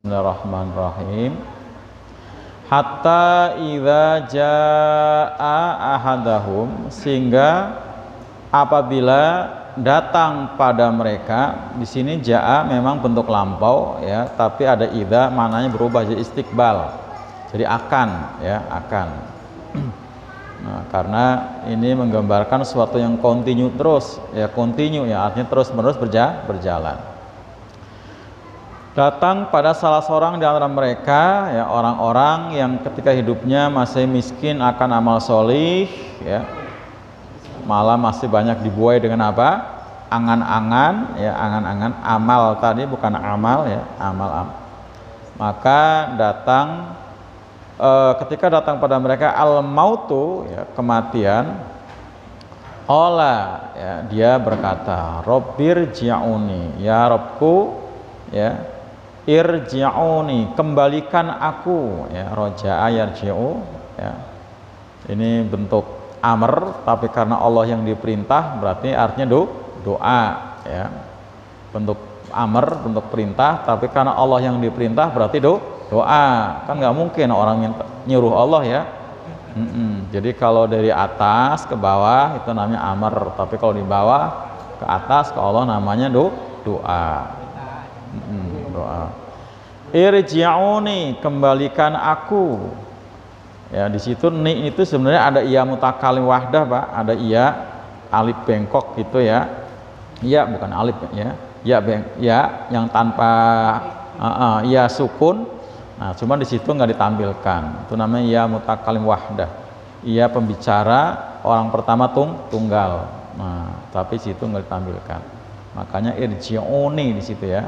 Bismillahirrahmanirrahim. Hatta idza jaa ahadahum, sehingga apabila datang pada mereka. Di sini jaa memang bentuk lampau ya, tapi ada idza maknanya berubah jadi istiqbal. Jadi akan ya, akan. Nah, karena ini menggambarkan sesuatu yang kontinu terus ya, kontinu ya, artinya terus-menerus berjalan. Datang pada salah seorang di antara mereka ya, orang-orang yang ketika hidupnya masih miskin akan amal solih ya, malah masih banyak dibuai dengan apa? Angan-angan ya, angan-angan amal tadi, bukan amal ya, amal. Maka datang ketika datang pada mereka al-mautu ya, kematian. Qala ya, dia berkata, Rabbir ji'uni, ya Rabbku ya, irji'uni, kembalikan aku ya, roja'a yarji'u ya. Ini bentuk amr, tapi karena Allah yang diperintah berarti artinya doa ya. Bentuk amr, bentuk perintah, tapi karena Allah yang diperintah berarti doa. Kan nggak mungkin orang nyuruh Allah ya. Jadi kalau dari atas ke bawah itu namanya amr, tapi kalau di bawah ke atas ke Allah namanya doa. Doa. Irji'uni, kembalikan aku ya. Di situ ni itu sebenarnya ada iya mutakalim wahdah Pak, ada iya alif bengkok gitu ya. Iya bukan alif ya, ya yang tanpa iya sukun. Nah cuman di situ nggak ditampilkan, itu namanya iya mutakalim wahdah, iya pembicara orang pertama tunggal. Nah tapi situ nggak ditampilkan, makanya irji'uni di situ ya.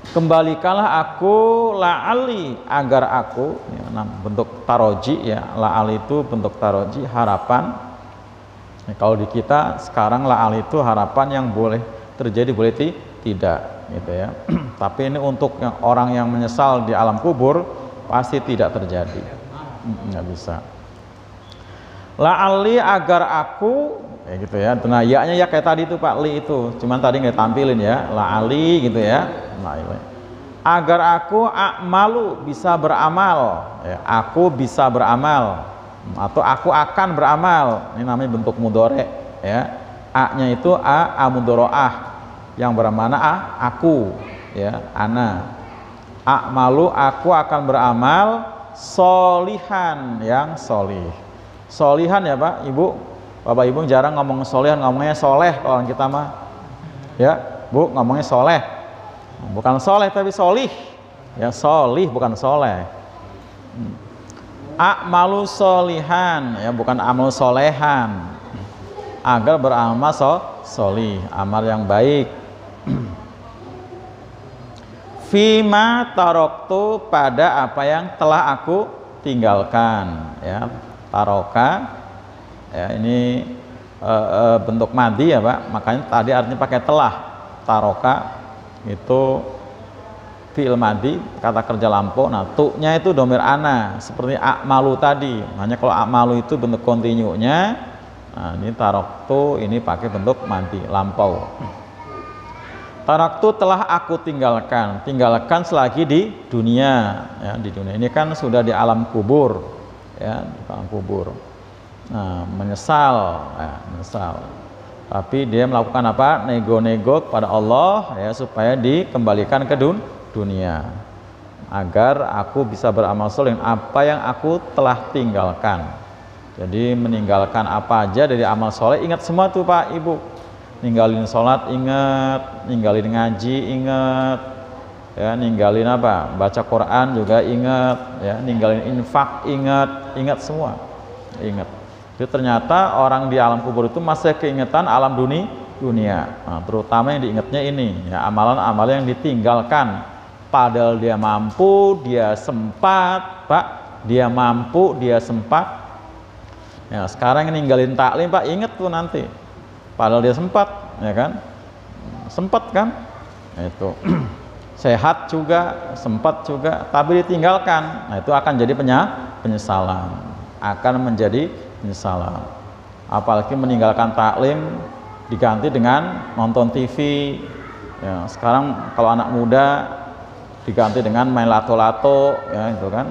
Kembalikanlah aku, la'ali, agar aku ya, nah, bentuk taroji ya, la'ali itu bentuk taroji, harapan ya, kalau di kita sekarang la'ali itu harapan yang boleh terjadi boleh tidak gitu ya. Tapi ini untuk yang orang yang menyesal di alam kubur pasti tidak terjadi, nggak bisa. La'ali, agar aku ya gitu ya. Nah ya-nya ya kayak tadi itu Pak, li itu cuman tadi nggak tampilin ya, la'ali gitu ya. Agar aku a'malu, bisa beramal ya, aku bisa beramal atau aku akan beramal. Ini namanya bentuk mudhore ya. A-nya itu mudhoro'ah yang bermakna aku ya, ana. A'malu, aku akan beramal, solihan, yang solih. Solihan ya Pak Ibu, Bapak Ibu jarang ngomong solihan, ngomongnya soleh. Kalau orang kita mah ya Bu ngomongnya soleh, bukan soleh tapi solih ya, solih bukan soleh. A'malu solihan ya, bukan amal solehan. Agar beramal solih, amal yang baik. Fima taroktu, pada apa yang telah aku tinggalkan ya. Taroka ya, ini bentuk madi ya Pak, makanya tadi artinya pakai telah. Taroka itu fi'il madi, kata kerja lampau. Nah tu-nya itu domir ana seperti a'malu tadi, makanya kalau a'malu itu bentuk kontinunya. Nah ini taroktu, ini pakai bentuk madi lampau. Taraktu, telah aku tinggalkan, tinggalkan selagi di dunia ya. Di dunia ini kan sudah di alam kubur ya, di alam kubur. Nah, menyesal ya, menyesal. Tapi dia melakukan apa? Nego-nego kepada Allah ya, supaya dikembalikan ke dunia agar aku bisa beramal soleh apa yang aku telah tinggalkan. Jadi meninggalkan apa aja dari amal soleh, ingat semua tuh Pak Ibu. Ninggalin sholat ingat, ninggalin ngaji ingat ya, ninggalin apa? Baca Quran juga ingat ya, ninggalin infak ingat semua ingat. Jadi ternyata orang di alam kubur itu masih keingetan alam dunia. Nah, terutama yang diingatnya ini ya, amalan-amalan yang ditinggalkan. Padahal dia mampu, dia sempat Pak, dia mampu, dia sempat ya. Sekarang yang ninggalin taklim Pak, inget tuh nanti, padahal dia sempat ya kan, sempat kan itu sehat juga, sempat juga, tapi ditinggalkan. Nah itu akan jadi penyesalan, akan menjadi penyesalan. Apalagi meninggalkan taklim diganti dengan nonton TV ya. Sekarang kalau anak muda diganti dengan main lato-lato ya itu kan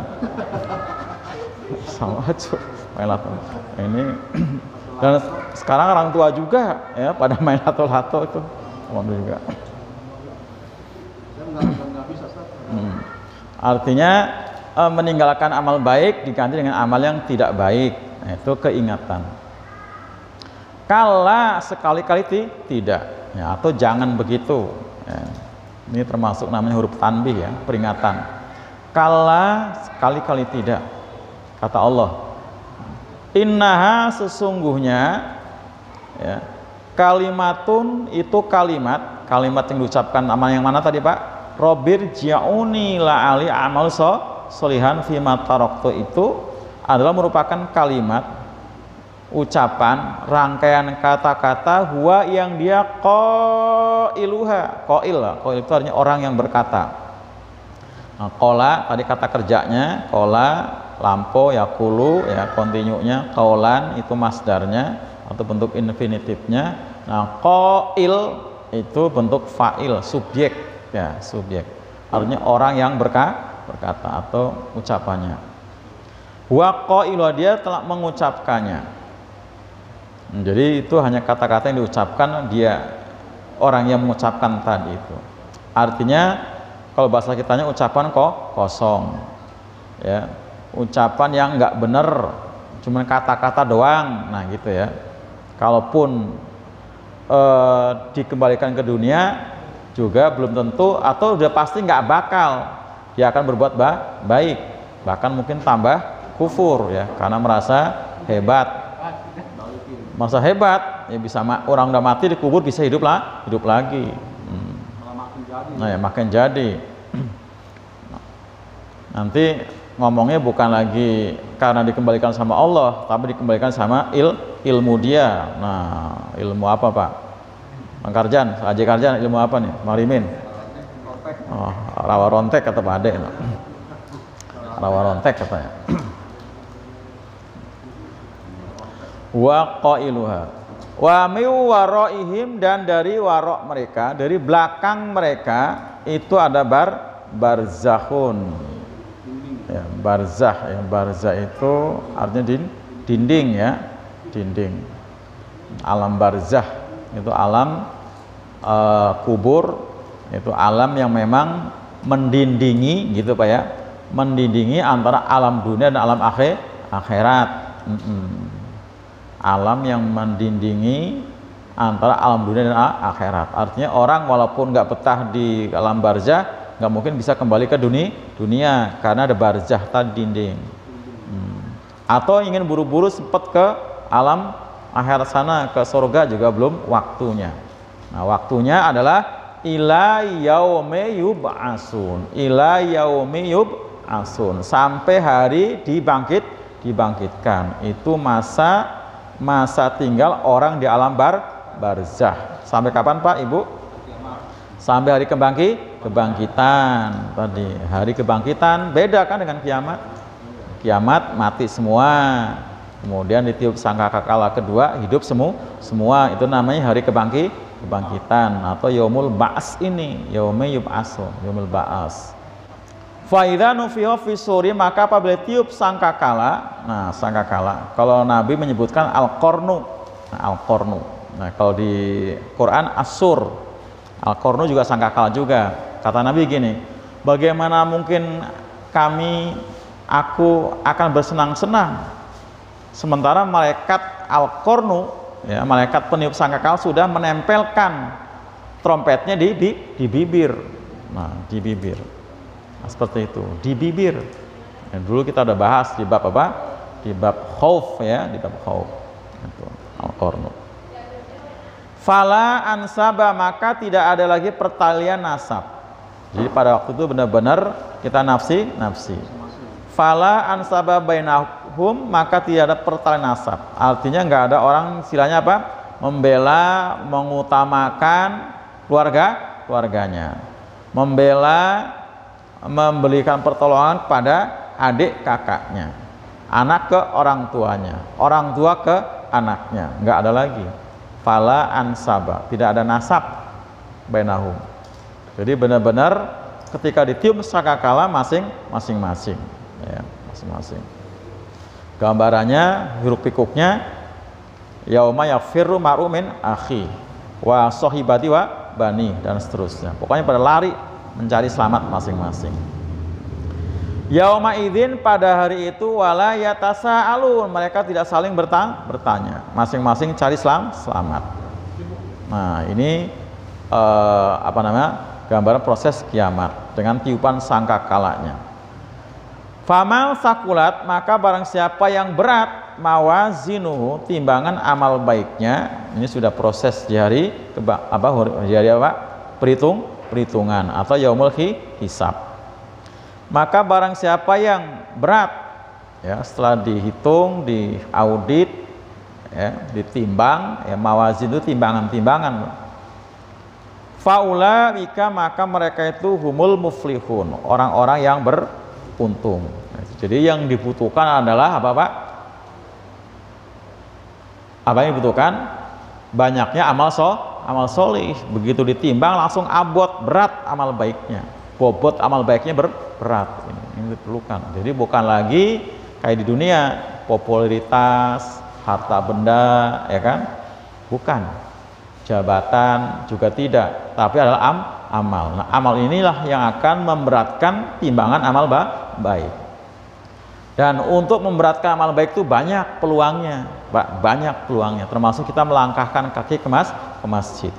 sama aja main lato ini. Dan sekarang orang tua juga ya pada main lato-lato itu juga. Artinya meninggalkan amal baik diganti dengan amal yang tidak baik, nah, itu keingatan. Kala sekali-kali tidak ya, atau jangan begitu ya. Ini termasuk namanya huruf tanbih ya, peringatan. Kala sekali-kali tidak, kata Allah, innaha sesungguhnya ya, kalimatun itu kalimat yang diucapkan amal yang mana tadi Pak? Robir ji'uni la'ali amal solihan fima taroktu, itu adalah merupakan kalimat, ucapan, rangkaian kata-kata huwa yang dia qailuha. Qail itu artinya orang yang berkata. Nah, qola tadi kata kerjanya, qola lampo yakulu ya kontinunya, qaulan itu masdarnya atau bentuk infinitifnya. Nah, qail itu bentuk fa'il, subjek ya, subjek. Artinya orang yang berkata atau ucapannya. Wa qailu, dia telah mengucapkannya. Jadi itu hanya kata-kata yang diucapkan dia orang yang mengucapkan tadi itu. Artinya kalau bahasa kitanya ucapan kosong. Ya. Ucapan yang enggak benar, cuma kata-kata doang. Nah, gitu ya. Kalaupun dikembalikan ke dunia juga belum tentu atau udah pasti nggak bakal dia akan berbuat baik, bahkan mungkin tambah kufur ya, karena merasa hebat ya, bisa orang udah mati dikubur bisa hidup lagi. Nah ya makin jadi nanti ngomongnya bukan lagi karena dikembalikan sama Allah, tapi dikembalikan sama ilmu dia. Nah, ilmu apa Pak? Bang Karjan, Haji Karjan, ilmu apa nih? Marimin. Oh, rawa rontek kata Pak Ade. Rawa rontek katanya. Wa qailuha. Wa mi waraihim, dan dari warok mereka, dari belakang mereka itu ada barzakhun. Ya, barzah ya, barzah itu artinya dinding ya, dinding. Alam barzah itu alam kubur, itu alam yang memang mendindingi gitu Pak ya, mendindingi antara alam dunia dan alam akhirat. Alam yang mendindingi antara alam dunia dan akhirat. Artinya orang walaupun nggak betah di alam barzah, nggak mungkin bisa kembali ke dunia karena ada barzah tadi, dinding. Atau ingin buru-buru sempat ke alam akhirat sana, ke surga juga belum waktunya. Nah, waktunya adalah ila yaumi yub'atsun, ila yaumi yub'atsun, sampai hari dibangkitkan. Itu masa tinggal orang di alam barzah. Sampai kapan Pak Ibu? Sampai hari kebangkitan tadi. Hari kebangkitan beda kan dengan kiamat. Kiamat mati semua, kemudian ditiup sangkakala kedua, hidup semua. Itu namanya hari kebangkitan atau yaumul ba's. Ini yaumi yub'atsun, yaumul ba's. Fa idza nufiha fi suri, maka apabila tiup sangkakala. Nah, sangkakala kalau Nabi menyebutkan al-qarnu. Nah, al-qarnu. Nah, kalau di Quran as-sur. Al-qarnu juga sangkakala juga. Kata Nabi gini, bagaimana mungkin aku akan bersenang-senang sementara malaikat al-qarnu ya, malaikat peniup sangkakala sudah menempelkan trompetnya di bibir. Nah, di bibir. Nah, seperti itu, di bibir. Ya, dulu kita udah bahas di bab apa? Di bab khauf ya, di bab khauf. Itu al-qarnu. Fala ansaba, maka tidak ada lagi pertalian nasab. Jadi pada waktu itu benar-benar kita nafsi. Fala ansaba bainahum, maka tidak ada pertalian nasab. Artinya nggak ada orang istilahnya apa? Membela, mengutamakan keluarganya. Memberikan pertolongan kepada adik kakaknya, anak ke orang tuanya, orang tua ke anaknya. Nggak ada lagi. Fala ansaba, tidak ada nasab bainahum. Jadi benar-benar ketika ditiup sangkakala masing-masing, ya, masing-masing. Gambarannya, hiruk pikuknya, yauma yafirru mar'u min akhi wa sahibati wa bani, dan seterusnya. Pokoknya pada lari mencari selamat masing-masing. Yauma idzin, pada hari itu, wala yatasaalun, mereka tidak saling bertanya, masing-masing cari selamat. Nah, ini gambaran proses kiamat dengan tiupan sangkakalanya. Faman sakulat, maka barang siapa yang berat, mawazinuhu, timbangan amal baiknya, ini sudah proses di hari perhitungan atau yaumul hisab. Maka barang siapa yang berat, ya, setelah dihitung, diaudit, ya, ditimbang, ya, mawazin itu timbangan-timbangan. Faulaika, maka mereka itu humul muflihun, orang-orang yang beruntung. Jadi yang dibutuhkan adalah apa, Pak? Apa yang dibutuhkan? Banyaknya amal solih. Begitu ditimbang langsung abot, berat amal baiknya. Bobot amal baiknya berat. Ini diperlukan. Jadi bukan lagi kayak di dunia, popularitas, harta benda, ya kan? Bukan. Jabatan juga tidak, tapi adalah amal. Nah, amal inilah yang akan memberatkan timbangan amal baik. Dan untuk memberatkan amal baik itu banyak peluangnya, banyak peluangnya. Termasuk kita melangkahkan kaki ke masjid.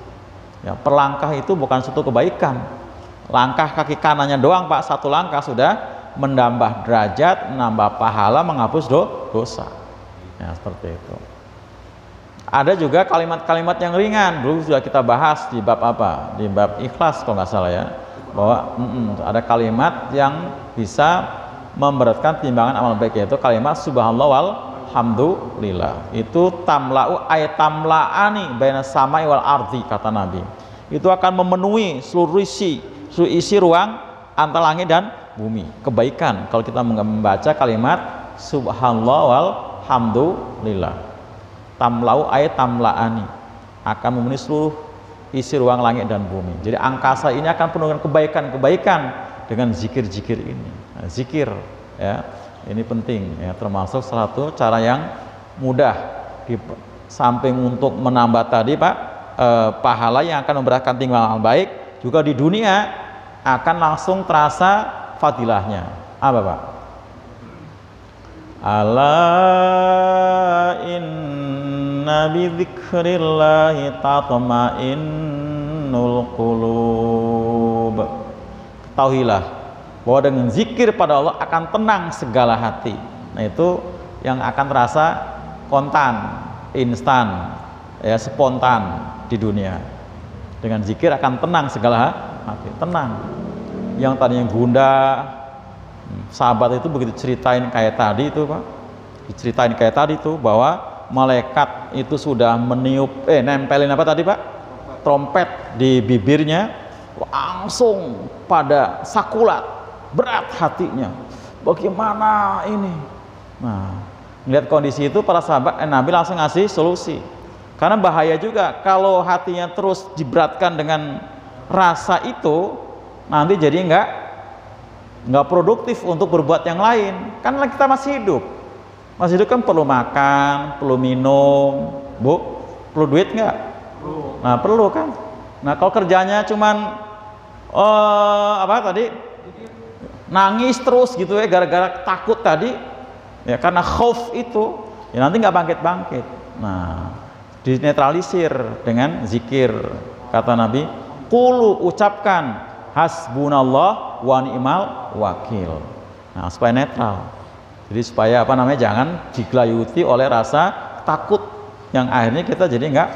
Ya, perlangkah itu bukan suatu kebaikan. Langkah kaki kanannya doang, Pak, satu langkah sudah menambah derajat, menambah pahala, menghapus dosa. Ya, seperti itu. Ada juga kalimat-kalimat yang ringan, dulu sudah kita bahas di bab apa? Di bab ikhlas kalau nggak salah ya, bahwa ada kalimat yang bisa memberatkan timbangan amal baik, yaitu kalimat subhanallah walhamdulillah. Itu tamla'u ay tamla'ani baina samai wal ardi, kata Nabi. Itu akan memenuhi seluruh isi ruang antara langit dan bumi. Kebaikan kalau kita membaca kalimat subhanallah walhamdulillah. Tamlau ayat tamlaani, akan memenuhi seluruh isi ruang langit dan bumi. Jadi angkasa ini akan penuh dengan kebaikan-kebaikan dengan zikir-zikir ini. Nah, zikir, ya, ini penting, ya, termasuk salah satu cara yang mudah di samping untuk menambah tadi, Pak, pahala yang akan memberatkan timbangan baik, juga di dunia akan langsung terasa fadilahnya. Apa, Pak? Ala inna bi dzikrillahi tatma'innul qulub. Ketahuilah bahwa dengan zikir pada Allah akan tenang segala hati. Nah, itu yang akan terasa kontan, instan, ya, spontan di dunia. Dengan zikir akan tenang segala hati, tenang. Yang tadinya gundah, sahabat itu begitu ceritain kayak tadi itu, Pak, diceritain kayak tadi itu bahwa malaikat itu sudah meniup nempelin apa tadi, Pak? Trompet di bibirnya, langsung pada sakulat, berat hatinya. Bagaimana ini? Nah, melihat kondisi itu para sahabat, Nabi langsung ngasih solusi. Karena bahaya juga kalau hatinya terus diberatkan dengan rasa itu, nanti jadi nggak produktif untuk berbuat yang lain. Kan kita masih hidup kan perlu makan, perlu minum, Bu, perlu duit nggak? Nah, perlu kan. Nah, kalau kerjanya cuman nangis terus gitu ya, gara-gara takut tadi, ya, karena khauf itu, ya nanti nggak bangkit. Nah, dinetralisir dengan zikir. Kata Nabi, qulu, ucapkan hasbunallah wa ni'mal wakil. Nah, supaya netral. Jadi supaya jangan digelayuti oleh rasa takut yang akhirnya kita jadi nggak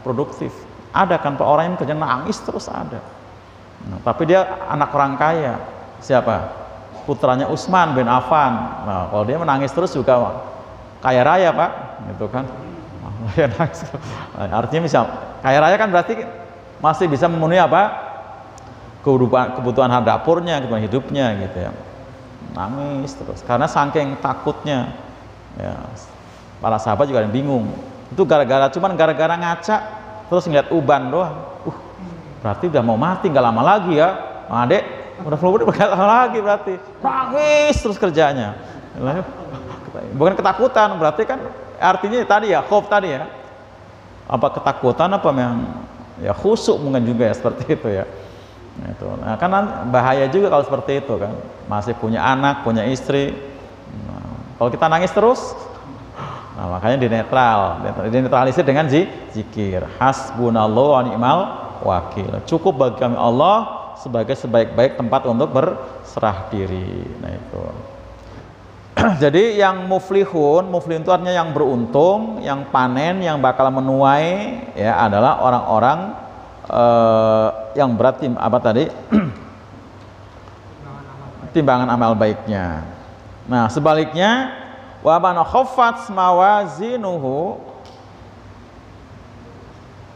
produktif. Ada kan Pak, orang yang kerja nangis terus ada. Nah, tapi dia anak orang kaya. Siapa? Putranya Utsman bin Affan. Nah, kalau dia menangis terus juga kaya raya, Pak, gitu kan. Artinya misal kaya raya kan berarti masih bisa memenuhi apa? Kebutuhan dapurnya, kebutuhan hidupnya gitu ya. Nangis terus karena saking takutnya, ya, para sahabat juga bingung. Itu gara-gara ngaca terus ngeliat uban doang. Berarti udah mau mati, nggak lama lagi ya, Bang Adek. Udah flu burung begadang lagi berarti. Nangis terus kerjanya. Bukan ketakutan, berarti kan artinya tadi ya, khauf tadi ya. Apa ketakutan apa yang ya khusyuk mungkin juga ya seperti itu ya. Nah, itu. Nah, kan bahaya juga kalau seperti itu kan. Masih punya anak, punya istri. Nah, kalau kita nangis terus, nah makanya dinetralisir dengan zikir. Hasbunallahu wa ni'mal wakil. Cukup bagi kami Allah sebagai sebaik-baik tempat untuk berserah diri. Nah itu. Jadi yang muflihun itu artinya yang beruntung, yang panen, yang bakal menuai ya adalah orang-orang yang berat apa tadi? Timbangan amal baiknya. Nah, sebaliknya wa man khaffat mawazinuhu,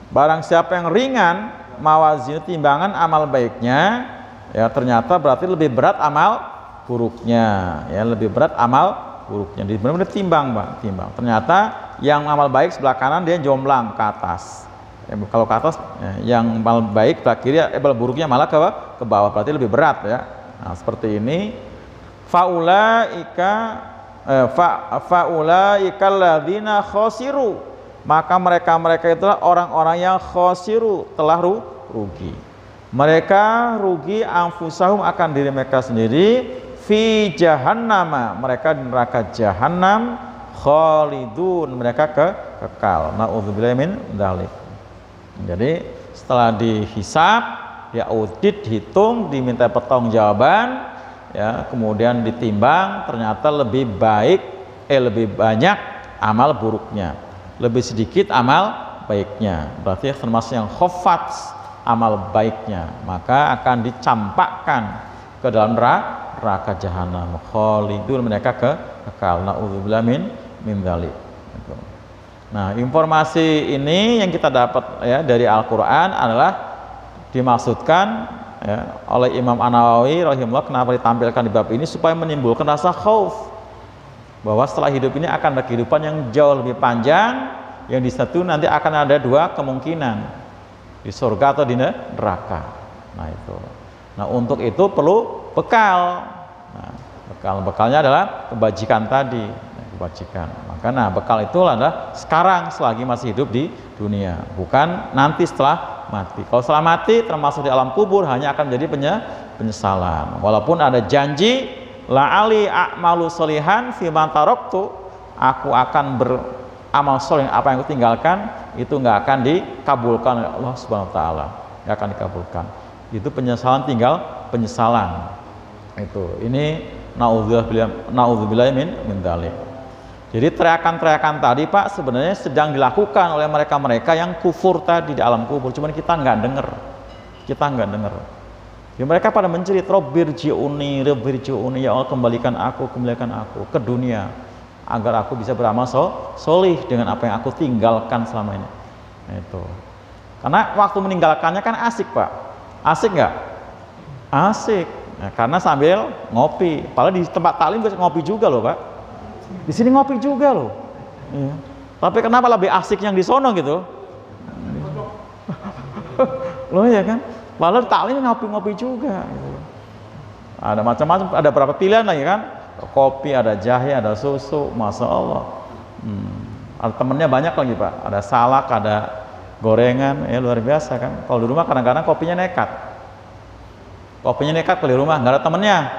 barang siapa yang ringan mawazin timbangan amal baiknya, ya ternyata berarti lebih berat amal buruknya, ya lebih berat amal buruknya. Jadi benar-benar timbang, Bang, timbang. Ternyata yang amal baik sebelah kanan dia jomplang ke atas. Ya, kalau ke atas, ya, yang amal baik sebelah kiri, amal buruknya malah ke bawah, berarti lebih berat ya. Nah, seperti ini. Faulaika alladzina khosiru, maka mereka itulah orang-orang yang khosiru, telah rugi. Mereka rugi anfusahum, akan diri mereka sendiri, fi jahannama, mereka di neraka jahanam, khalidun, mereka kekal. Na'udzubillahi min dzalik. Jadi setelah dihisab, diaudit, dihitung, diminta pertanggungjawaban, ya kemudian ditimbang, ternyata lebih banyak amal buruknya, lebih sedikit amal baiknya. Berarti termasuk yang khafat amal baiknya, maka akan dicampakkan ke dalam neraka jahanam, khalidun, mereka kekal. Na'udzubillahi min dzalik. Nah, informasi ini yang kita dapat ya dari Al-Qur'an adalah dimaksudkan ya, oleh Imam An-Nawawi rahimahullah, kenapa ditampilkan di bab ini, supaya menimbulkan rasa khauf bahwa setelah hidup ini akan ada kehidupan yang jauh lebih panjang, yang di situ nanti akan ada dua kemungkinan, di surga atau di neraka. Nah itu. Nah untuk itu perlu bekal. Nah, bekalnya adalah kebajikan tadi, kebajikan. Maka nah bekal itu adalah sekarang selagi masih hidup di dunia, bukan nanti setelah mati. Kalau setelah mati termasuk di alam kubur hanya akan menjadi penyesalan. Walaupun ada janji la'ali a'malu sholihan fi ma taraktu, aku akan beramal soleh apa yang aku tinggalkan, itu nggak akan dikabulkan oleh Allah Subhanahu wa taala. Nggak akan dikabulkan. Itu penyesalan, tinggal penyesalan. Itu. Ini naudzubillahi min dzalik. Jadi teriakan-teriakan tadi Pak sebenarnya sedang dilakukan oleh mereka-mereka yang kufur tadi di alam kubur, cuman kita nggak dengar. Ya, mereka pada menjerit, Rabbirji'uni, ya Allah kembalikan aku ke dunia agar aku bisa beramal solih dengan apa yang aku tinggalkan selama ini. Nah, itu. Karena waktu meninggalkannya kan asik Pak, asik nggak? Asik. Nah, karena sambil ngopi, padahal di tempat taklim bisa ngopi juga loh Pak. Di sini ngopi juga loh. Iya. Tapi kenapa lebih asik yang di sono gitu? Loh ya kan? Padahal taklim ngopi-ngopi juga. Gitu. Ada macam-macam, ada berapa pilihan lagi kan? Kopi, ada jahe, ada susu, masya Allah. Ada temennya banyak lagi Pak. Ada salak, ada gorengan, ya luar biasa kan. Kalau di rumah kadang-kadang kopinya nekat. Kopinya nekat kalau di rumah, nggak ada temennya.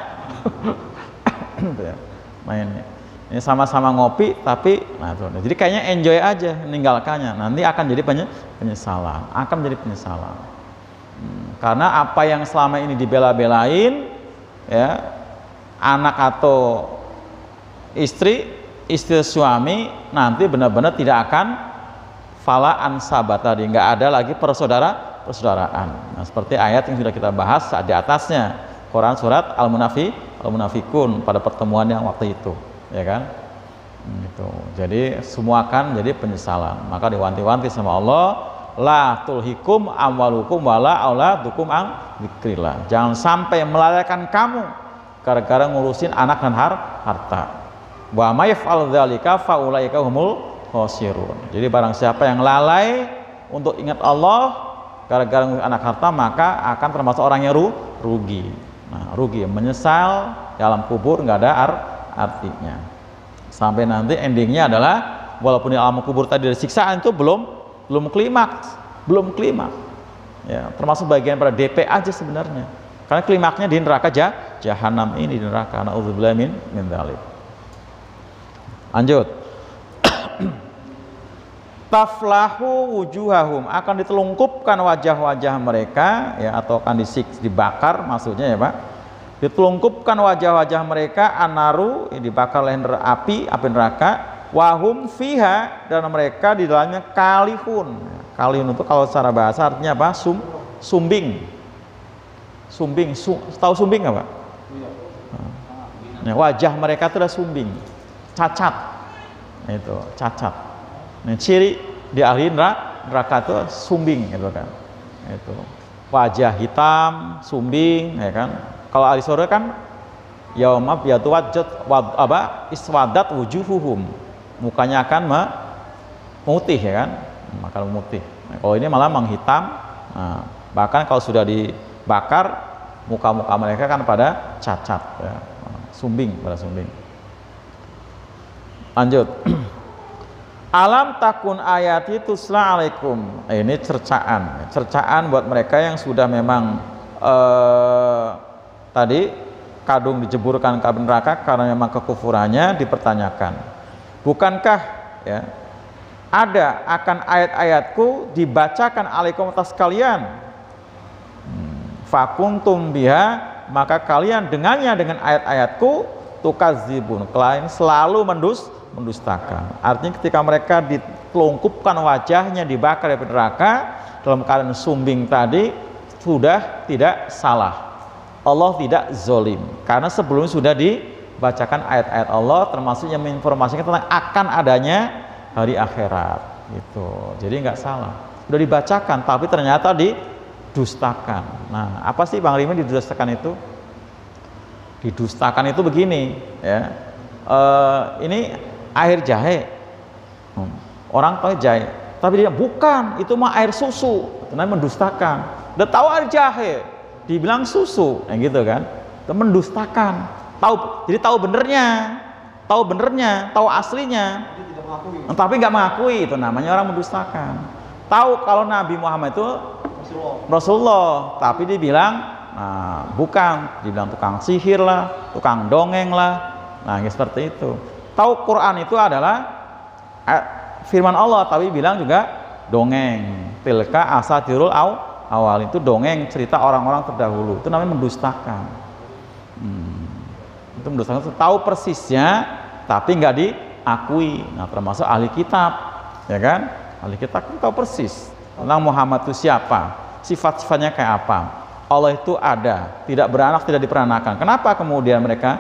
Gitu ya. Mainnya. Ini sama-sama ngopi tapi nah tuh. Jadi kayaknya enjoy aja meninggalkannya. Nanti akan jadi penyesalan, karena apa yang selama ini dibela-belain ya, anak atau istri suami, nanti benar-benar tidak akan fala ansaba tadi, nggak ada lagi persaudaraan. Nah, seperti ayat yang sudah kita bahas saat di atasnya, Quran surat Al-Munafikun pada pertemuan yang waktu itu. Ya kan, gitu. Jadi semua akan jadi penyesalan. Maka diwanti-wanti sama Allah, la tulhikum amwalukum wala auladukum an dzikrillah. Jangan sampai melalaikan kamu gara-gara ngurusin anak dan harta. Wa may yaf'al dzalika fa ulaika humul khosirun. Jadi barang siapa yang lalai untuk ingat Allah gara-gara ngurusin anak harta, maka akan termasuk orang yang rugi. Nah rugi, menyesal di alam kubur nggak ada artinya. Sampai nanti endingnya adalah walaupun di alam kubur tadi ada siksaan itu belum klimaks, ya, termasuk bagian pada DP aja sebenarnya, karena klimaksnya di neraka jahanam ini, di neraka. Na'udzubillahi min dzalik. Lanjut. Taflahu wujuhahum, akan ditelungkupkan wajah-wajah mereka, ya, atau akan dibakar maksudnya, ya Pak, ditelungkupkan wajah-wajah mereka, anaru, dibakar oleh api neraka, wahum fiha, dan mereka di dalamnya kalihun. Kalihun itu kalau secara bahasa artinya apa? Sumbing. Tahu sumbing nggak Pak? Nah, wajah mereka itu adalah sumbing, cacat. Nah, itu cacat. Nah, ciri di ahli neraka itu sumbing, gitu kan. Itu wajah hitam, sumbing, ya kan. Kalau ahli surga kan yauma iswadat wujuhuhum, mukanya akan memutih, ya kan, akan memutih. Nah, kalau ini malah menghitam. Nah, bahkan kalau sudah dibakar, muka-muka mereka kan pada cacat, ya. Sumbing. Lanjut. Alam takun ayati tusla alaikum. Ini cercaan buat mereka yang sudah memang tadi kadung dijeburkan ke neraka karena memang kekufurannya dipertanyakan. Bukankah, ya, ada akan ayat-ayatku dibacakan alaikum atas kalian, fakuntum biha, maka kalian dengannya, dengan ayat-ayatku, tukazibun, kalian selalu mendustakan. Artinya ketika mereka ditelungkupkan wajahnya, dibakar di neraka dalam keadaan sumbing tadi, sudah tidak salah. Allah tidak zolim, karena sebelumnya sudah dibacakan ayat-ayat Allah, termasuk yang menginformasikan tentang akan adanya hari akhirat. Gitu. Jadi nggak salah. Sudah dibacakan, tapi ternyata didustakan. Nah, apa sih Bang Rimin didustakan itu? Didustakan itu begini, ya. Ini air jahe, orang tahu jahe, tapi dia bukan, itu mah air susu, itu namanya mendustakan. Udah tahu air jahe, dibilang susu, yang gitu kan, itu mendustakan. Jadi tahu benernya, tahu aslinya, tapi nggak mengakui, itu namanya orang mendustakan. Tahu kalau Nabi Muhammad itu Rasulullah, tapi dibilang, nah, bukan, dibilang tukang sihir lah, tukang dongeng lah, nah seperti itu. Tahu Quran itu adalah firman Allah, tapi bilang juga dongeng. Tilka asatirul awal, itu dongeng, cerita orang-orang terdahulu. Itu namanya mendustakan. Itu mendustakan. Tahu persisnya, tapi nggak diakui. Nah, termasuk ahli kitab, ya kan? Ahli kitab kan tahu persis tentang Muhammad itu siapa, sifat-sifatnya kayak apa. Allah itu ada, tidak beranak, tidak diperanakan. Kenapa kemudian mereka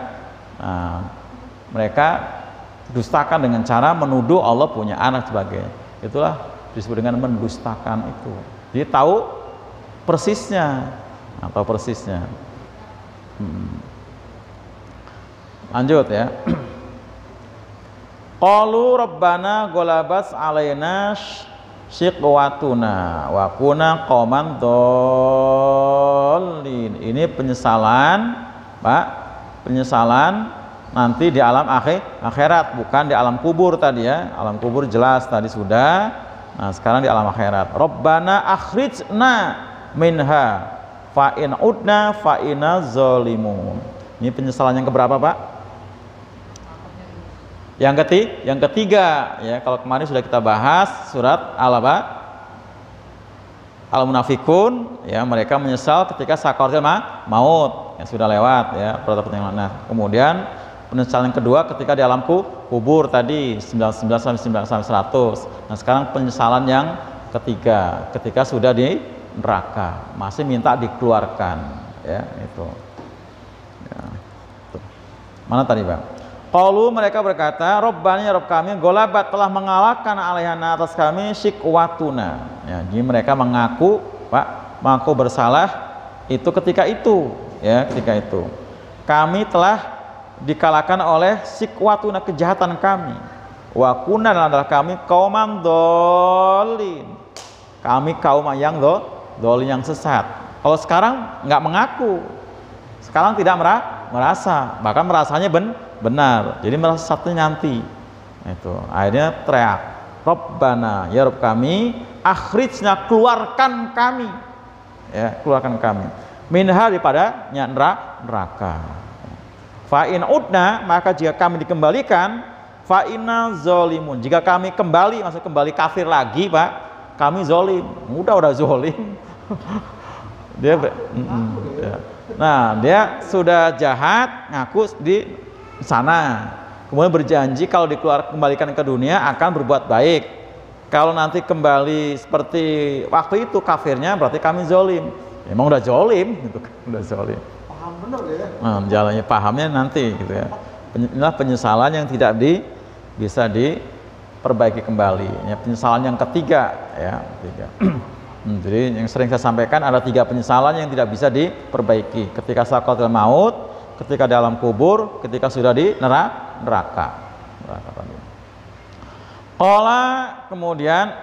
dustakan dengan cara menuduh Allah punya anak sebagainya? Itulah disebut dengan mendustakan itu. Jadi tahu persisnya, atau persisnya. Lanjut, ya. Qalu rabbana ghalabas alaina syiqwatuna wa kunna qauman dhalin. Ini penyesalan, Pak, penyesalan nanti di alam akhirat, bukan di alam kubur tadi, ya. Alam kubur jelas tadi sudah. Nah, sekarang di alam akhirat. Rabbana akhrijna minha fa in udna fa inna zalimun. Ini penyesalan yang keberapa, Pak? Yang ketiga, ya. Kalau kemarin sudah kita bahas surat Al-Munafikun, ya, mereka menyesal ketika sakaratul maut, yang sudah lewat, ya, pertanyaan. Nah, kemudian penyesalan yang kedua ketika di alam kubur tadi 99 sampai 100. Nah, sekarang penyesalan yang ketiga ketika sudah di neraka, masih minta dikeluarkan, ya, itu. Ya, itu. Mana tadi, Bang? Qalu, mereka berkata, Rabbana, ya Rabb kami, golabat, telah mengalahkan alaihana atas kami syikwatuna. Ya, jadi mereka mengaku, Pak, mengaku bersalah itu ketika itu, ya, ketika itu. Kami telah dikalahkan oleh sikwatuna, kejahatan kami. Wa kunna, adalah kami kauman dhalin. Kami kaum yang dhalin, yang sesat. Kalau sekarang nggak mengaku, Sekarang tidak merasa, bahkan merasanya benar. Jadi merasa satunya nanti. Itu akhirnya teriak, Rabbana, ya Rabb kami, akhrijna, keluarkan kami, ya keluarkan kami, minha, daripada neraka. Fa in udna, maka jika kami dikembalikan, fa inna zolimun, jika kami kembali, maksud kembali kafir lagi Pak, kami zolim. Udah zolim. Dia ya. Nah, dia sudah jahat, ngaku di sana, kemudian berjanji kalau kembalikan ke dunia akan berbuat baik. Kalau nanti kembali seperti waktu itu kafirnya, berarti kami zolim. Emang udah zolim, gitu kan? Udah zolim. Paham benar ya? Nah, jalannya pahamnya nanti, gitu ya. Inilah penyesalan yang tidak bisa diperbaiki kembali. Ya, penyesalan yang ketiga, ya, ketiga. Jadi yang sering saya sampaikan ada 3 penyesalan yang tidak bisa diperbaiki: ketika sakaratul maut, ketika dalam kubur, ketika sudah di neraka. Qala, kemudian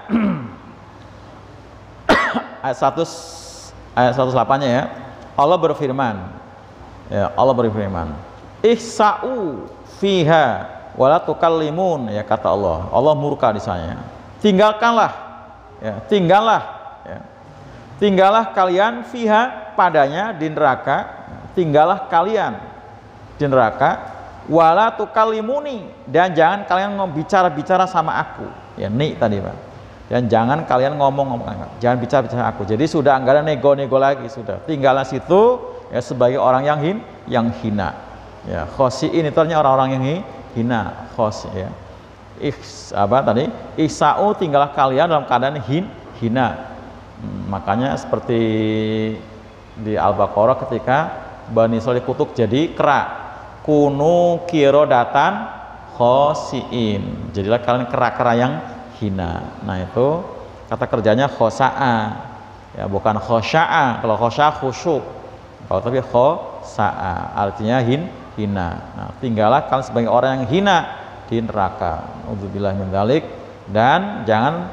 ayat 108-nya ya. Allah berfirman. Ya, Allah berfirman, "Ihsa'u fiha wala tukallimun," ya kata Allah. Allah murka di sana. Tinggalkanlah. Ya, tinggallah kalian fiha, padanya, di neraka. Tinggallah kalian di neraka, wala tukallimuni, dan jangan kalian bicara sama aku. Ya, ni tadi Pak. Dan jangan kalian ngomong, jangan bicara aku. Jadi sudah enggak ada nego-nego lagi, sudah. Tinggallah situ ya sebagai orang yang hina. Ya, khosiin itu artinya orang-orang yang hina, khos ya. Ihsa'u, tinggallah kalian dalam keadaan hina. Makanya seperti di Al-Baqarah ketika Bani Israil kutuk jadi kera, kunu kirodatan khosiin, jadilah kalian kera-kera yang hina. Nah itu kata kerjanya khosa'a, ya bukan khosya'a. Kalau khosya'a khusyuk, kalau tapi khosa'a artinya hina. Nah, tinggallah kalian sebagai orang yang hina di neraka. Udzubillah min dzalik. Dan jangan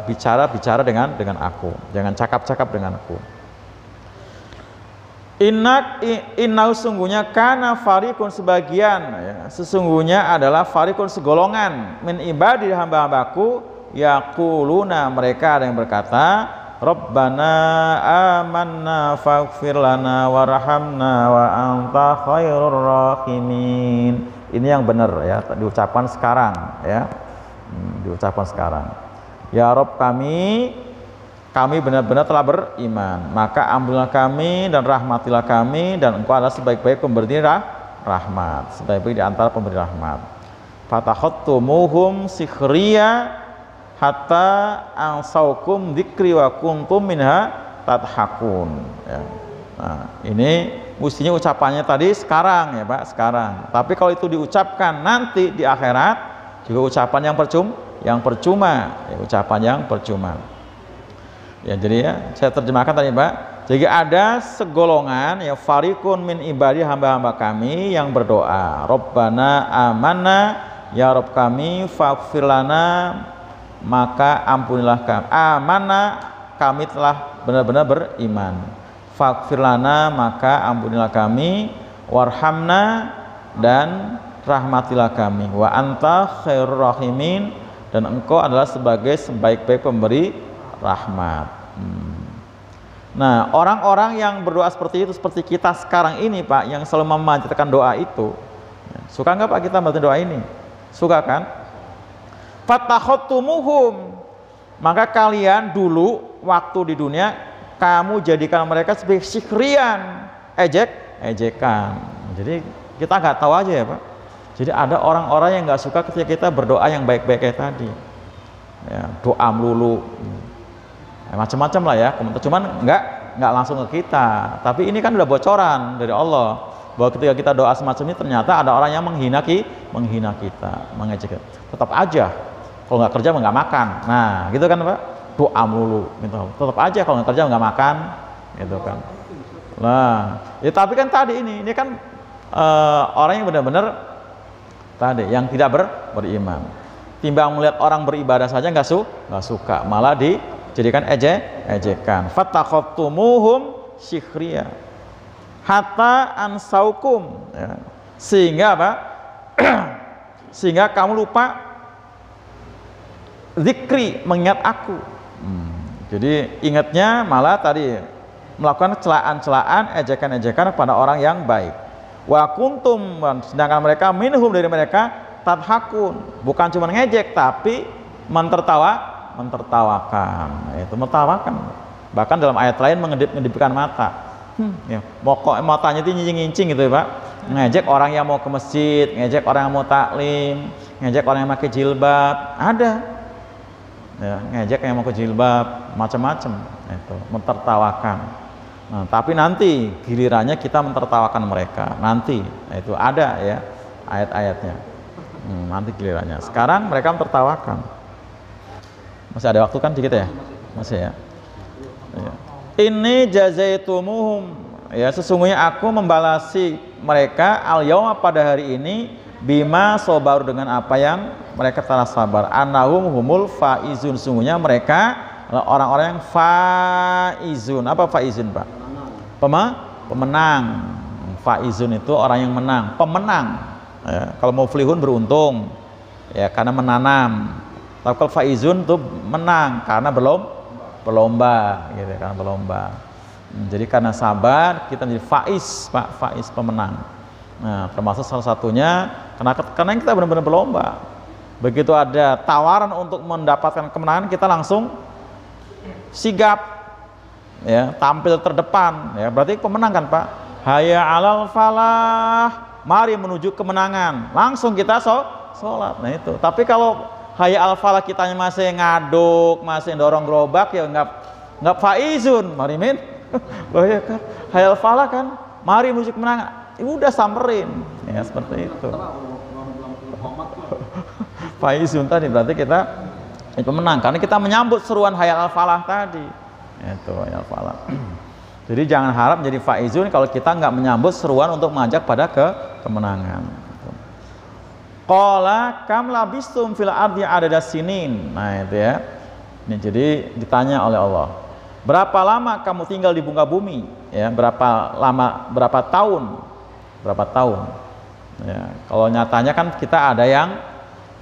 bicara dengan aku, jangan cakap dengan aku. Inna sungguhnya kana farikun, sebagian ya, sesungguhnya adalah farikun, segolongan, min ibadi, hamba-hambaku, yaquluna, mereka ada yang berkata, Rabbana amanna faghfir lana warhamna wa anta khairur rahimin. Ini yang benar ya, diucapkan sekarang ya. Diucapkan sekarang. Ya Rabb kami benar-benar telah beriman, maka ampunilah kami dan rahmatilah kami, dan Engkau adalah sebaik-baik pemberi rahmat, sebaik-baik di antara pemberi rahmat. Fatakhattumuhum sikhriya hatta ansaukum dzikri wa kuntum minha tadhakun. Ya. Nah, ini mestinya ucapannya tadi sekarang ya Pak, sekarang. Tapi kalau itu diucapkan nanti di akhirat, juga ucapan yang percuma, ya, ucapan yang percuma. Ya, jadi ya saya terjemahkan tadi Pak. Jadi ada segolongan ya, farikun min ibadi, hamba-hamba kami yang berdoa, Rabbana amanna, ya Rabb kami, faghfir lana, maka ampunilah kami. Amanna, kami telah benar-benar beriman. Faghfir lana, maka ampunilah kami. Warhamna, dan rahmatilah kami. Wa anta khairur rahimin, dan Engkau adalah sebagai sebaik-baik pemberi rahmat. Nah, orang-orang yang berdoa seperti itu, seperti kita sekarang ini Pak, yang selalu memanjatkan doa itu, suka nggak Pak kita membaca doa ini? Suka kan? Fatakhattumuhum, maka kalian dulu waktu di dunia kamu jadikan mereka sebagai sikhrian, ejekan. Jadi kita nggak tahu aja ya Pak. Jadi ada orang-orang yang nggak suka ketika kita berdoa yang baik-baik kayak tadi, ya, doa melulu, ya, macam-macam lah ya. Cuman nggak langsung ke kita. Tapi ini kan udah bocoran dari Allah bahwa ketika kita doa semacam ini ternyata ada orang yang menghina kita, mengejek. Tetap aja kalau nggak kerja nggak makan. Nah, gitu kan Pak? Doa melulu, gitu. Tetap aja kalau nggak kerja nggak makan, gitu kan. Nah, ya tapi kan tadi ini kan orang yang benar-benar tadi yang tidak beriman, timbang melihat orang beribadah saja nggak suka, malah dijadikan ejekan. Fatakhattumuhum sikhriya, hatta ansaukum, ya. Sehingga apa? Sehingga kamu lupa zikri, mengingat aku. Jadi ingatnya malah tadi melakukan celaan-celaan, ejekan-ejekan kepada orang yang baik. Wa kuntum, sedangkan mereka minhum, dari mereka, tadhakun, bukan cuma ngejek tapi mentertawakan, itu mentertawakan. Bahkan dalam ayat lain mengedip-ngedipkan mata. Ya, pokok matanya itu nyincing-nyincing gitu ya Pak. Ngejek orang yang mau ke masjid, ngejek orang yang mau taklim, ngejek orang yang pakai jilbab, ada. Ya, ngejek yang mau ke jilbab, macam-macam, itu mentertawakan. Nah, tapi nanti gilirannya kita mentertawakan mereka, nanti itu ada ya ayat-ayatnya. Nanti gilirannya. Sekarang mereka mentertawakan. Masih ada waktu kan dikit ya? Masih ya. Ya. Ini jazaitumuhum, ya, sesungguhnya aku membalasi mereka al yauma, pada hari ini, bima sobaru, dengan apa yang mereka telah sabar, annahum humul faizun, sesungguhnya mereka orang-orang yang faizun. Apa faizun Pak? Pemenang. Faizun itu orang yang menang, pemenang. Ya, kalau muflihun beruntung, ya, karena menanam. Tapi kalau faizun itu menang karena berlomba, gitu, karena berlomba. Jadi karena sabar kita menjadi faiz, Pak, faiz, pemenang. Nah, termasuk salah satunya karena kita benar-benar berlomba. Begitu ada tawaran untuk mendapatkan kemenangan, kita langsung sigap, ya, tampil terdepan, ya, berarti pemenang kan Pak. Hayya 'alal falah, mari menuju kemenangan, langsung kita sholat. Nah itu. Tapi kalau hayya 'alal falah kitanya masih ngaduk, masih dorong gerobak, ya nggak faizun, mari min. Loh ya kan, hayya 'alal falah kan, mari menuju kemenangan, udah samperin, ya seperti itu. Faizun tadi berarti kita pemenang karena kita menyambut seruan hayya 'alal falah tadi. Itu hayya 'alal falah. Jadi jangan harap menjadi faizun kalau kita nggak menyambut seruan untuk mengajak pada kemenangan. Qala kam labistum fil ardi adada sinin. Nah itu ya. Ini jadi ditanya oleh Allah, berapa lama kamu tinggal di muka bumi? Ya, berapa lama, berapa tahun? Berapa tahun? Ya, kalau nyatanya kan kita ada yang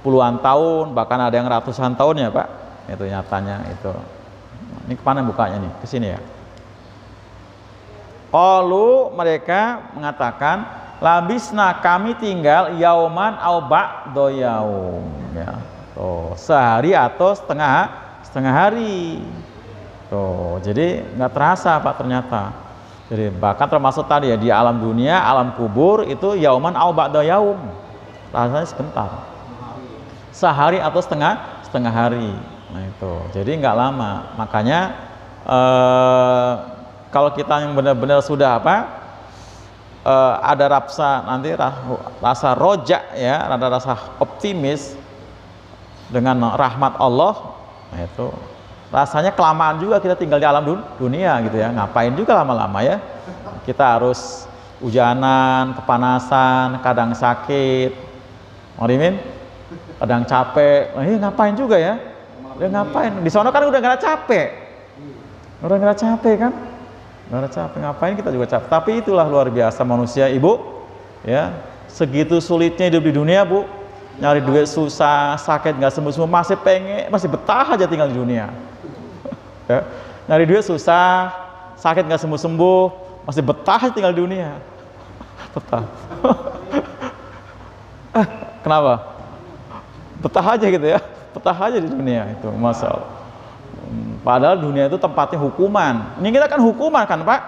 puluhan tahun, bahkan ada yang ratusan tahun ya Pak. Itu nyatanya itu. Ini kemana bukanya nih? Ke sini ya. Qalu, mereka mengatakan, labisna, kami tinggal yauman au ba'da yaum, ya. Tuh, sehari atau setengah hari. Tuh, jadi nggak terasa Pak ternyata. Jadi bahkan termasuk tadi ya, di alam dunia, alam kubur itu yauman au ba'da yaum. Rasanya sebentar. Sehari atau setengah hari. Nah itu. Jadi nggak lama. Makanya kalau kita yang benar-benar sudah ada rasa rojak, ya, ada rasa optimis dengan rahmat Allah, nah itu rasanya kelamaan juga kita tinggal di alam dunia gitu ya, ngapain juga lama-lama ya, kita harus hujanan, kepanasan, kadang sakit, Marimin, kadang capek, ngapain juga ya, ngapain, di sana kan udah nggak capek kan. Nggak capek, ngapain kita juga capek. Tapi itulah luar biasa manusia Ibu, ya, segitu sulitnya hidup di dunia Bu, nyari duit susah, sakit nggak sembuh-sembuh, masih betah aja tinggal di dunia. Ya, nyari duit susah, sakit nggak sembuh-sembuh, masih betah aja tinggal di dunia. Betah. Kenapa? Betah aja gitu ya, betah aja di dunia itu, masalah. Padahal dunia itu tempatnya hukuman. Ini kita kan hukuman kan Pak.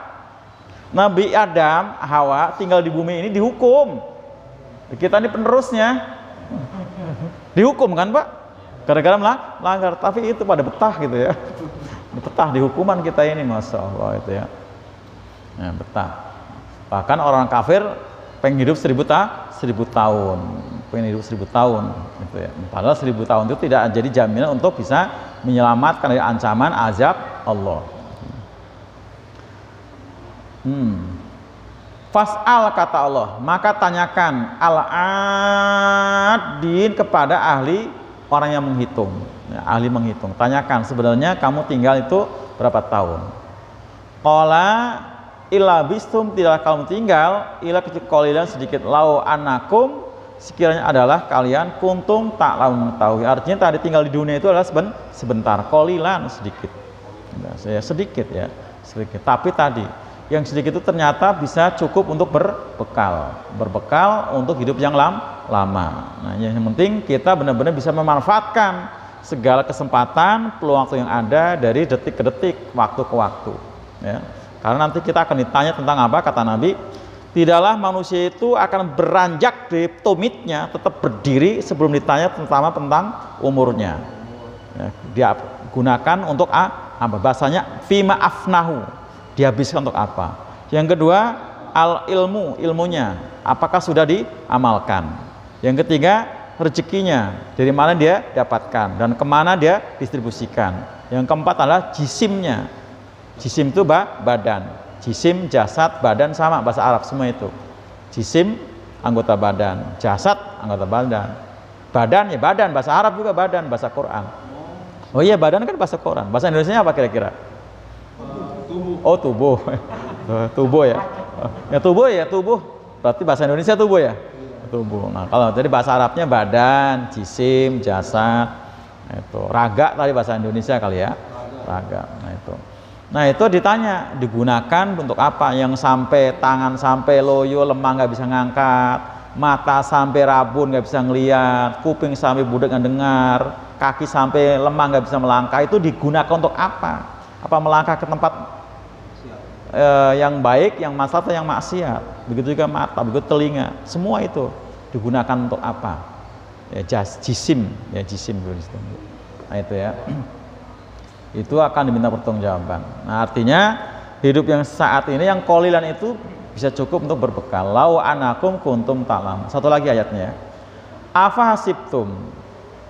Nabi Adam, Hawa tinggal di bumi ini dihukum. Kita ini penerusnya dihukum kan Pak. Gara-gara melanggar. Tapi itu pada betah gitu ya. Betah di hukuman kita ini, Masya Allah itu ya. Nah, betah. Bahkan orang kafir pengen hidup 1000 tahun. Pengen hidup 1000 tahun gitu ya. Padahal 1000 tahun itu tidak jadi jaminan untuk bisa menyelamatkan dari ancaman azab Allah. Fas'al, kata Allah, maka tanyakan al-adin kepada ahli orang yang menghitung, ya, ahli menghitung. Tanyakan sebenarnya kamu tinggal itu berapa tahun. Qala illa bistum, tidaklah kamu tinggal illa kecuali sedikit, lau anakum, sekiranya adalah kalian kuntum tak lalu mengetahui. Artinya tadi tinggal di dunia itu adalah sebentar, qalilan sedikit. Nah, saya sedikit ya, sedikit. Tapi tadi yang sedikit itu ternyata bisa cukup untuk berbekal untuk hidup yang lama. Nah, yang penting kita benar-benar bisa memanfaatkan segala kesempatan, peluang waktu yang ada dari detik ke detik, waktu ke waktu. Ya. Karena nanti kita akan ditanya tentang apa, kata Nabi, tidaklah manusia itu akan beranjak di tumitnya, tetap berdiri sebelum ditanya tentang umurnya. Ya, dia gunakan untuk apa? Bahasanya fima afnahu, dihabiskan untuk apa. Yang kedua, al ilmunya, apakah sudah diamalkan. Yang ketiga, rezekinya, dari mana dia dapatkan dan kemana dia distribusikan. Yang keempat adalah jisimnya. Jisim itu badan, jisim, jasad, badan sama bahasa Arab semua itu. Jisim anggota badan, jasad anggota badan, badan ya badan bahasa Arab juga badan bahasa Quran. Oh iya badan kan bahasa Quran. Bahasa Indonesia apa kira-kira? Tubuh. Oh tubuh, tubuh ya. Ya tubuh. Berarti bahasa Indonesia tubuh ya. Tubuh. Nah kalau jadi bahasa Arabnya badan, jisim, jasad, itu raga tadi bahasa Indonesia kali ya. Raga. Nah itu ditanya digunakan untuk apa? Yang sampai tangan sampai loyo lemah nggak bisa ngangkat, mata sampai rabun nggak bisa ngelihat, kuping sampai budak nggak dengar, kaki sampai lemah nggak bisa melangkah, itu digunakan untuk apa? Apa melangkah ke tempat yang baik, yang maksiat atau yang maksiat? Begitu juga mata, begitu telinga, semua itu digunakan untuk apa? Ya jisim, ya jisim. Nah itu ya. Itu akan diminta pertanggungjawaban. Nah artinya hidup yang saat ini yang qalilan itu bisa cukup untuk berbekal. Lau anakum kuntum ta'lam. Satu lagi ayatnya. Afa hasibtum,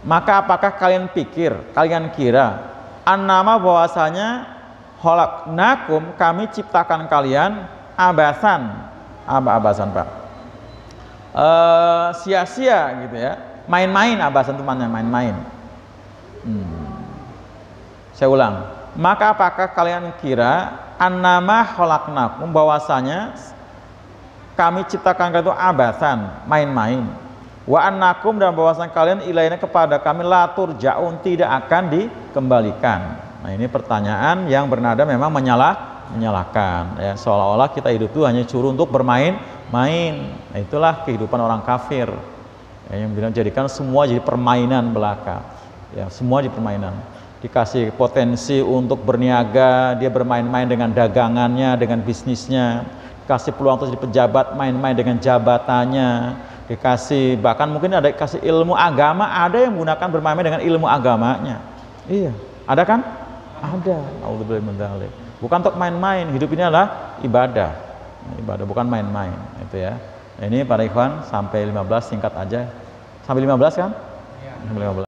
maka apakah kalian pikir, kalian kira, annama bahwasanya khalaqnakum, kami ciptakan kalian abasan. Abasan Pak? Sia-sia gitu ya. Main-main, abasan itu mana main-main. Saya ulang, maka apakah kalian kira annama khalaqnakum, bahwasanya kami ciptakan kalian itu abasan, main-main, wa annakum, dan bahwasanya kalian ilaina, kepada kami, la turja'un, tidak akan dikembalikan. Nah ini pertanyaan yang bernada memang menyalahkan ya, seolah-olah kita hidup itu hanya suruh untuk bermain-main. Nah itulah kehidupan orang kafir ya, yang bilang jadikan semua jadi permainan belaka ya, semua jadi permainan. Dikasih potensi untuk berniaga, dia bermain-main dengan dagangannya, dengan bisnisnya. Dikasih peluang untuk jadi pejabat, main-main dengan jabatannya. Dikasih, bahkan mungkin ada dikasih ilmu agama, ada yang menggunakan bermain-main dengan ilmu agamanya. Iya, ada kan? Ada. Bukan untuk main-main, hidup ini adalah ibadah. Ibadah, bukan main-main. Itu ya. Nah, ini para ikhwan, sampai 15 singkat aja. Sampai 15 kan? Sampai 15.